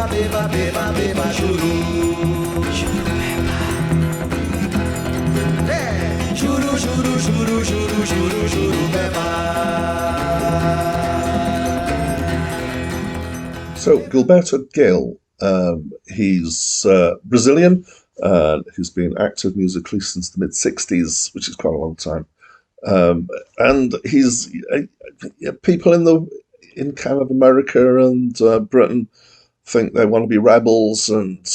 beba, beba, beba, beba, juru. Juru, juru, juru, juru, juru, juru, beba. So Gilberto Gil, he's Brazilian. He's been active musically since the mid-60s, which is quite a long time. And he's people in kind of America and Britain think they want to be rebels and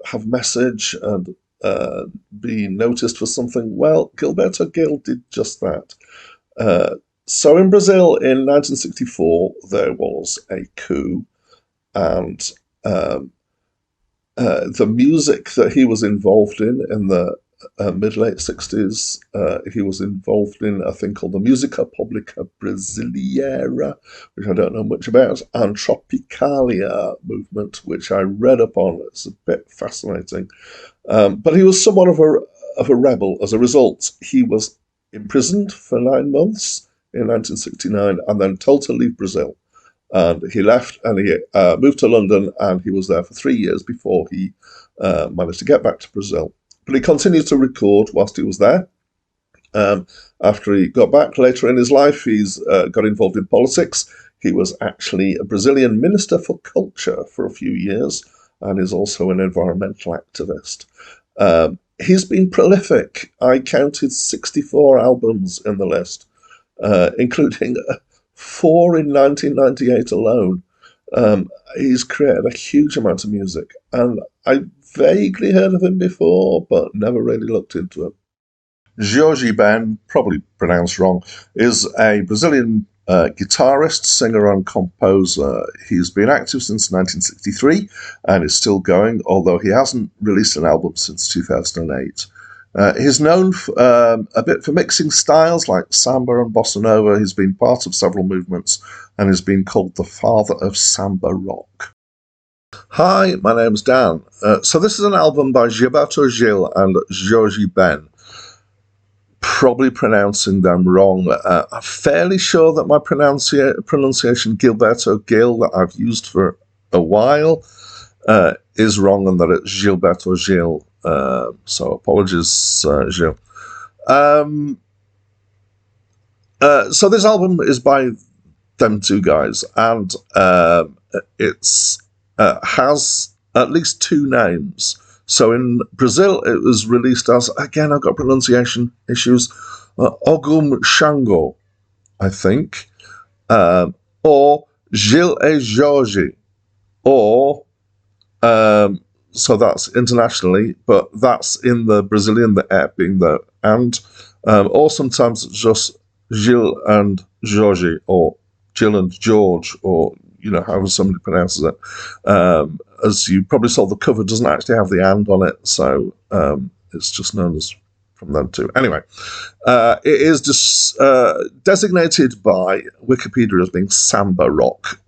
have message and be noticed for something. Well, Gilberto Gil did just that. So in Brazil in 1964, there was a coup, and the music that he was involved in the mid-late 60s, he was involved in a thing called the Música Pública Brasileira, which I don't know much about, and Tropicalia movement, which I read up on. It's a bit fascinating. But he was somewhat of a rebel. As a result, he was imprisoned for 9 months in 1969 and then told to leave Brazil. And he left and he moved to London, and he was there for 3 years before he managed to get back to Brazil. But he continued to record whilst he was there. After he got back later in his life, he's got involved in politics. He was actually a Brazilian minister for culture for a few years, and is also an environmental activist. He's been prolific. I counted 64 albums in the list, including 4 in 1998 alone. He's created a huge amount of music, and I vaguely heard of him before, but never really looked into him. Jorge Ben, probably pronounced wrong, is a Brazilian guitarist, singer and composer. He's been active since 1963 and is still going, although he hasn't released an album since 2008. He's known a bit for mixing styles like samba and bossa nova. He's been part of several movements and has been called the father of samba rock. Hi, my name's Dan. So this is an album by Gilberto Gil and Jorge Ben. Probably pronouncing them wrong. I'm fairly sure that my pronunciation Gilberto Gil that I've used for a while is wrong, and that it's Gilberto Gil. So apologies, Gil. So this album is by them two guys, and it's has at least 2 names. So in Brazil, it was released as, again, I've got pronunciation issues, Ogum Xangô, I think, or Gil e Jorge, or, so that's internationally, but that's in the Brazilian, the E being the and, or sometimes just Gil and Jorge, or Gil and George, or, you know, however somebody pronounces it. As you probably saw, the cover doesn't actually have the and on it, so it's just known as from them too. Anyway, it is just designated by Wikipedia as being samba rock.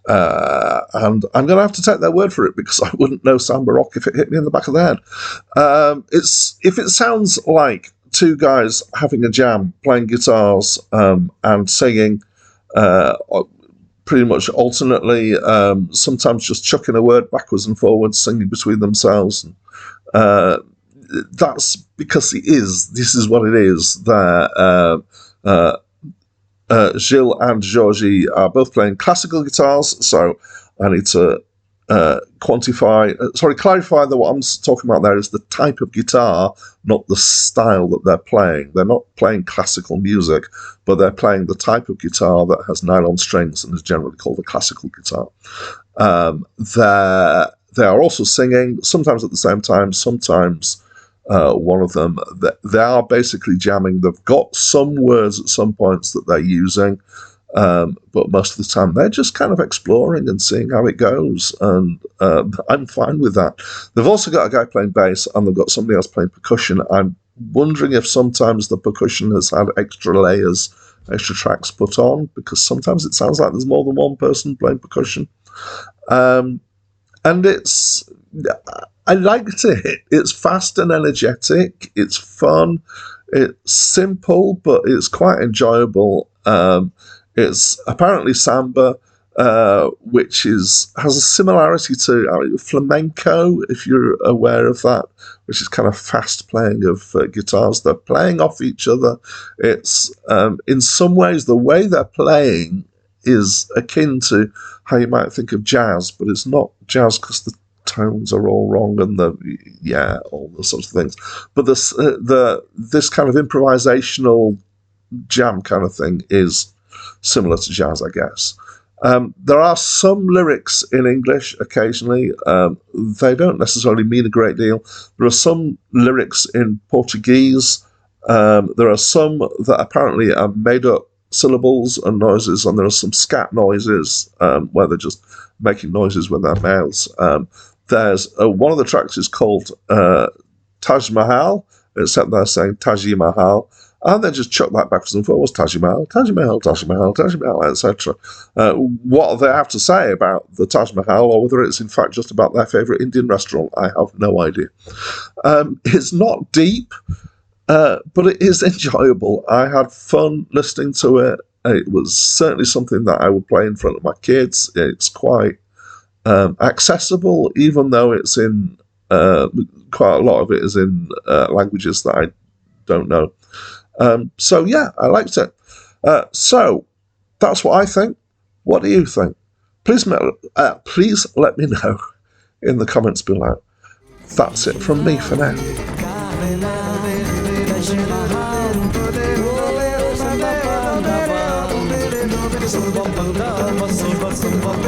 And I'm going to have to take their word for it, because I wouldn't know samba rock if it hit me in the back of the head. If it sounds like 2 guys having a jam, playing guitars and singing, pretty much alternately, sometimes just chucking a word backwards and forwards, singing between themselves. That's because this is what it is. Gil and Jorge are both playing classical guitars, so I need to clarify that what I'm talking about there is the type of guitar, not the style that they're playing. They're not playing classical music, but they're playing the type of guitar that has nylon strings and is generally called a classical guitar. They are also singing, sometimes at the same time, sometimes one of them. They are basically jamming. They've got some words at some points that they're using, but most of the time they're just kind of exploring and seeing how it goes, and I'm fine with that. They've also got a guy playing bass, and they've got somebody else playing percussion. I'm wondering if sometimes the percussion has had extra layers, extra tracks put on, because sometimes it sounds like there's more than one person playing percussion. And I liked it. It's fast and energetic. It's fun. It's simple, but it's quite enjoyable. It's apparently samba. which has a similarity to flamenco, if you're aware of that, which is kind of fast playing of guitars. They're playing off each other. It's in some ways the way they're playing is akin to how you might think of jazz, but it's not jazz because the tones are all wrong and all those sorts of things. But this kind of improvisational jam kind of thing is similar to jazz, I guess. There are some lyrics in English occasionally. They don't necessarily mean a great deal. There are some lyrics in Portuguese. There are some that apparently are made up syllables and noises, and there are some scat noises where they're just making noises with their mouths. There's one of the tracks is called Taj Mahal, except they're saying Taji Mahal, and they just chuck that backwards and forwards, Taj Mahal, Taj Mahal, Taj Mahal, Taj Mahal, etc. What they have to say about the Taj Mahal, or whether it's in fact just about their favourite Indian restaurant, I have no idea. It's not deep, but it is enjoyable. I had fun listening to it. It was certainly something that I would play in front of my kids. It's quite accessible, even though it's in quite a lot of it is in languages that I don't know. So yeah, I liked it. So that's what I think. What do you think? Please let me know in the comments below. That's it from me for now. Samba,